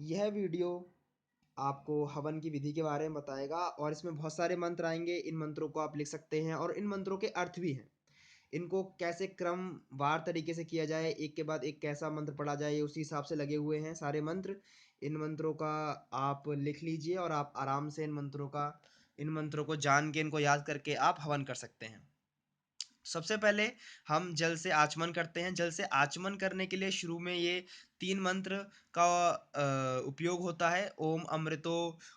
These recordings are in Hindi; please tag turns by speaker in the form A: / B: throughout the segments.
A: यह वीडियो आपको हवन की विधि के बारे में बताएगा और इसमें बहुत सारे मंत्र आएंगे। इन मंत्रों को आप लिख सकते हैं और इन मंत्रों के अर्थ भी हैं। इनको कैसे क्रमवार तरीके से किया जाए, एक के बाद एक कैसा मंत्र पढ़ा जाए, ये उसी हिसाब से लगे हुए हैं सारे मंत्र। इन मंत्रों का आप लिख लीजिए और आप आराम से इन मंत्रों को जान के, इनको याद करके आप हवन कर सकते हैं। सबसे पहले हम जल से आचमन करते हैं। जल से आचमन करने के लिए शुरू में ये 3 मंत्र का उपयोग होता है। ओम अमृतो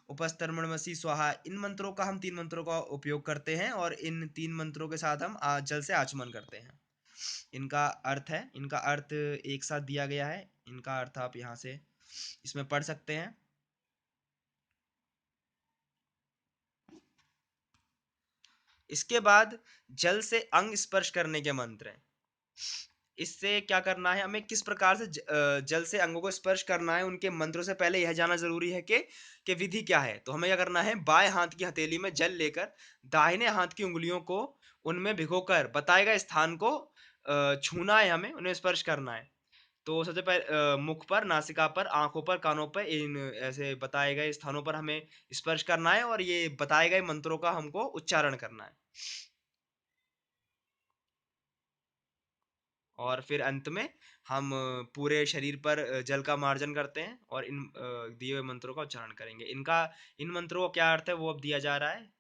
A: उपस्तर्मणमसि स्वाहा। इन मंत्रों का हम 3 मंत्रों का उपयोग करते हैं और इन 3 मंत्रों के साथ हम जल से आचमन करते हैं। इनका अर्थ एक साथ दिया गया है। इनका अर्थ आप यहाँ से इसमें पढ़ सकते हैं। इसके बाद जल से अंग स्पर्श करने के मंत्र हैं। इससे क्या करना है, हमें किस प्रकार से जल से अंगों को स्पर्श करना है, उनके मंत्रों से पहले यह जानना जरूरी है कि विधि क्या है। तो हमें क्या करना है, बाएं हाथ की हथेली में जल लेकर दाहिने हाथ की उंगलियों को उनमें भिगोकर बताए गए स्थान को छूना है, हमें उन्हें स्पर्श करना है। तो सबसे पहले मुख पर, नासिका पर, आंखों पर, कानों पर, इन ऐसे बताए गए स्थानों पर हमें स्पर्श करना है और ये बताए गए मंत्रों का हमको उच्चारण करना है। और फिर अंत में हम पूरे शरीर पर जल का मार्जन करते हैं और इन दिए हुए मंत्रों का उच्चारण करेंगे। इन मंत्रों का क्या अर्थ है वो अब दिया जा रहा है,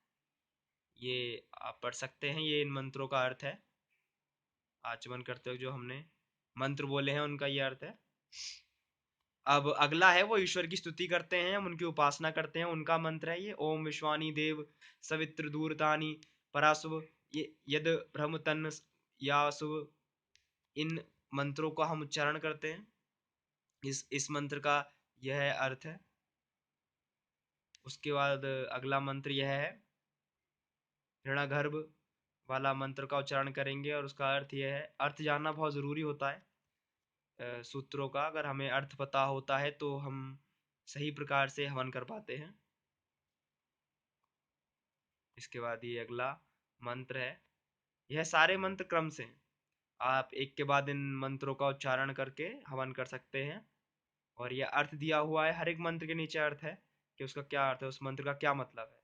A: ये आप पढ़ सकते हैं। ये इन मंत्रों का अर्थ है। आचमन करते हुए जो हमने मंत्र बोले हैं उनका ये अर्थ है। अब अगला है, वो ईश्वर की स्तुति करते हैं, हम उनकी उपासना करते हैं। उनका मंत्र है ये ओम विश्वानी देव सवित्र दूरतानी परासुव ये यद ब्रह्म तन यासुव। इन मंत्रों का हम उच्चारण करते हैं। इस मंत्र का यह अर्थ है। उसके बाद अगला मंत्र यह है, ऋणागर्भ वाला मंत्र का उच्चारण करेंगे और उसका अर्थ यह है। अर्थ जानना बहुत ज़रूरी होता है सूत्रों का। अगर हमें अर्थ पता होता है तो हम सही प्रकार से हवन कर पाते हैं। इसके बाद ये अगला मंत्र है। यह सारे मंत्र क्रम से हैं। आप एक के बाद इन मंत्रों का उच्चारण करके हवन कर सकते हैं और यह अर्थ दिया हुआ है। हर एक मंत्र के नीचे अर्थ है कि उसका क्या अर्थ है, उस मंत्र का क्या मतलब है,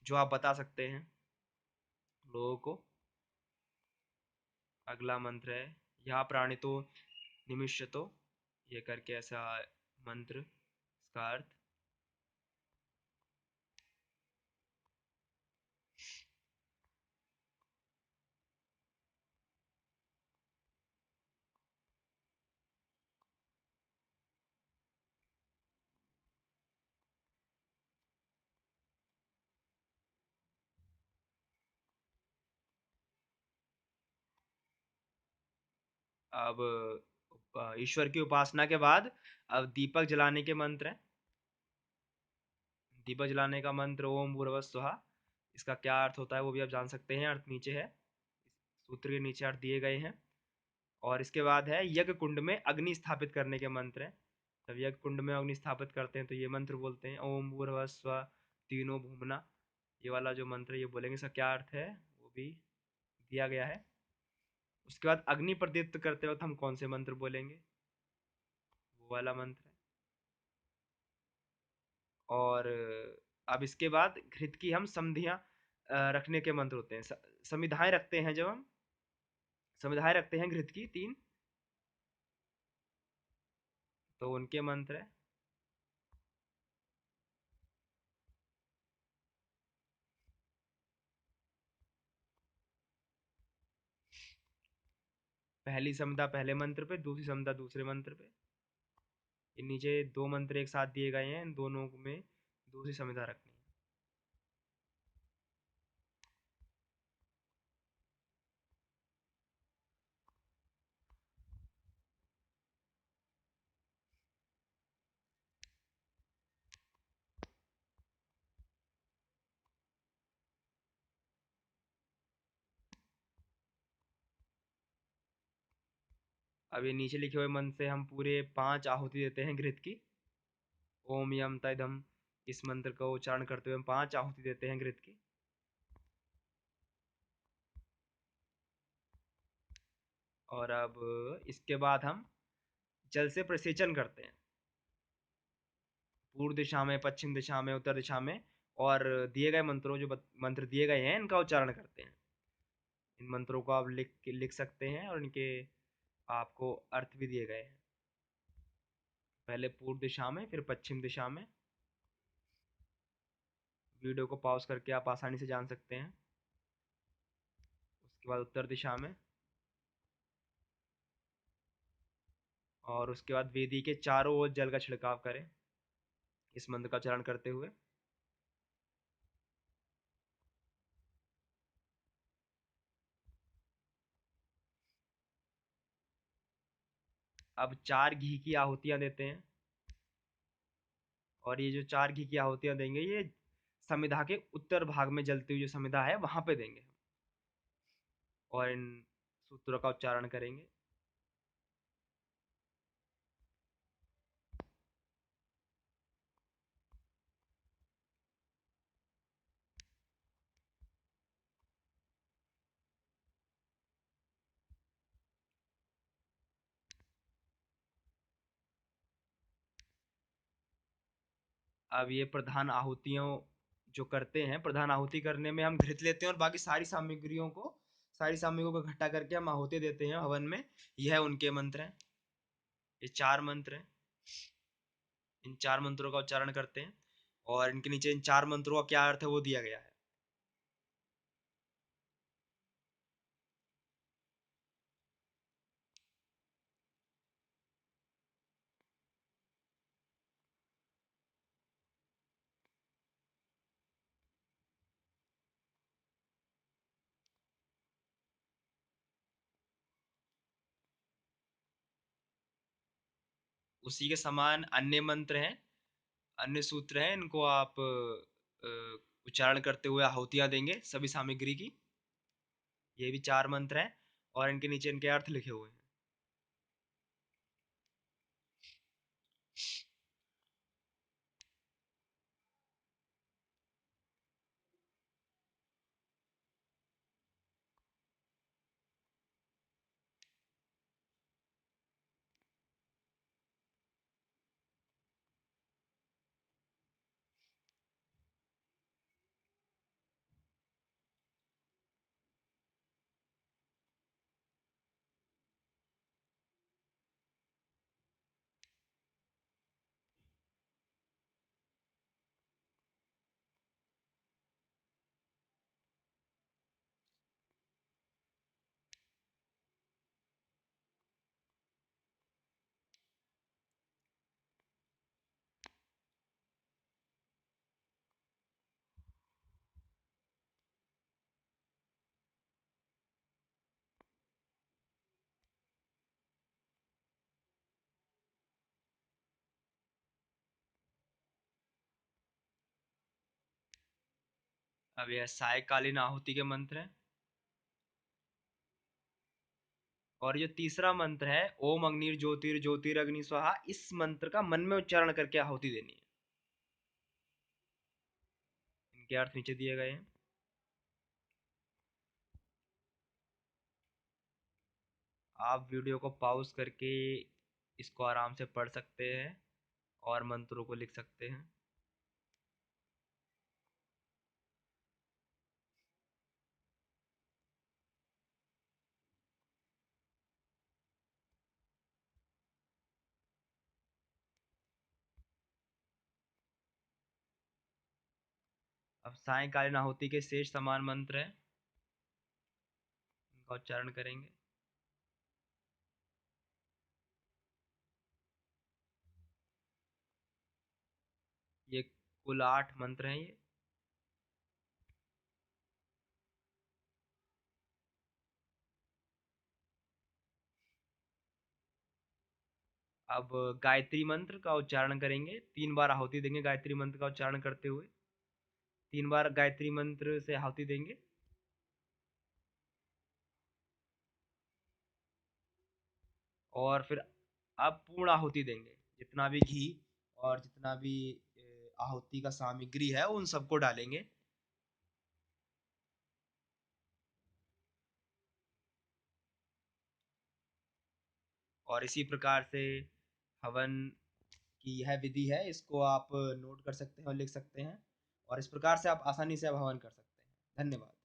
A: जो आप बता सकते हैं लोगों को। अगला मंत्र है, यहाँ प्राणी तो निमिष्य तो, ये करके ऐसा मंत्र, इसका अर्थ। अब ईश्वर की उपासना के बाद अब दीपक जलाने के मंत्र हैं। दीपक जलाने का मंत्र ओम भूर्भुवः स्वहा। इसका क्या अर्थ होता है वो भी आप जान सकते हैं। अर्थ नीचे है, सूत्र के नीचे अर्थ दिए गए हैं। और इसके बाद है यज्ञ कुंड में अग्नि स्थापित करने के मंत्र हैं। जब यज्ञ कुंड में अग्नि स्थापित करते हैं तो ये मंत्र बोलते हैं ओम भूर्भुवः स्वः तीनों भूमना। ये वाला जो मंत्र ये बोलेंगे, इसका क्या अर्थ है वो भी दिया गया है। उसके बाद अग्नि प्रदीप्त करते वक्त हम कौन से मंत्र बोलेंगे, वो वाला मंत्र है। और अब इसके बाद घृत की हम संधियां रखने के मंत्र होते हैं। समिधाएं रखते हैं, जब हम समिधाएं रखते हैं घृत की 3, तो उनके मंत्र है। पहली समिधा पहले मंत्र पे, दूसरी समिधा दूसरे मंत्र पे। इन नीचे 2 मंत्र एक साथ दिए गए हैं, इन दोनों में दूसरी समिधा रखनी है। अब ये नीचे लिखे हुए मंत्र से हम पूरे 5 आहुति देते हैं घृत की। ओम यम तैदम, इस मंत्र का उच्चारण करते हुए हम 5 आहुति देते हैं घृत की। और अब इसके बाद हम जल से प्रसेचन करते हैं। पूर्व दिशा में, पश्चिम दिशा में, उत्तर दिशा में, और दिए गए मंत्रों जो मंत्र दिए गए हैं इनका उच्चारण करते हैं। इन मंत्रों को आप लिख सकते हैं और इनके आपको अर्थ भी दिए गए हैं। पहले पूर्व दिशा में, फिर पश्चिम दिशा में। वीडियो को पॉज करके आप आसानी से जान सकते हैं। उसके बाद उत्तर दिशा में, और उसके बाद वेदी के चारों ओर जल का छिड़काव करें इस मंत्र का उच्चारण करते हुए। अब 4 घी की आहुतियां देते हैं, और ये जो 4 घी की आहुतियां देंगे ये समिधा के उत्तर भाग में जलती हुई जो समिधा है वहां पे देंगे, और इन सूत्रों का उच्चारण करेंगे। अब ये प्रधान आहुतियों जो करते हैं, प्रधान आहुति करने में हम घृत लेते हैं और बाकी सारी सामग्रियों को इकट्ठा करके हम आहुति देते हैं हवन में। यह उनके मंत्र हैं। ये 4 मंत्र हैं। इन 4 मंत्रों का उच्चारण करते हैं, और इनके नीचे इन 4 मंत्रों का क्या अर्थ है वो दिया गया है। उसी के समान अन्य मंत्र हैं, अन्य सूत्र हैं, इनको आप उच्चारण करते हुए आहुतियां देंगे सभी सामग्री की। ये भी 4 मंत्र हैं, और इनके नीचे इनके अर्थ लिखे हुए हैं। अब यह सायकालीन आहुति के मंत्र हैं। और ये तीसरा मंत्र है ओम अग्निर ज्योतिर ज्योतिरग्नि स्वाहा, इस मंत्र का मन में उच्चारण करके आहुति देनी है। इनके अर्थ नीचे दिए गए हैं। आप वीडियो को पॉज करके इसको आराम से पढ़ सकते हैं और मंत्रों को लिख सकते हैं। अब सायकालीन आहुति के शेष समान मंत्र हैं, इनका उच्चारण करेंगे। ये कुल 8 मंत्र हैं ये। अब गायत्री मंत्र का उच्चारण करेंगे, 3 बार आहुति देंगे गायत्री मंत्र का उच्चारण करते हुए। 3 बार गायत्री मंत्र से आहुति देंगे। और फिर अब पूर्ण आहुति देंगे, जितना भी घी और जितना भी आहुति का सामग्री है उन सबको डालेंगे। और इसी प्रकार से हवन यह विधि है, इसको आप नोट कर सकते हैं और लिख सकते हैं और इस प्रकार से आप आसानी से हवन कर सकते हैं। धन्यवाद।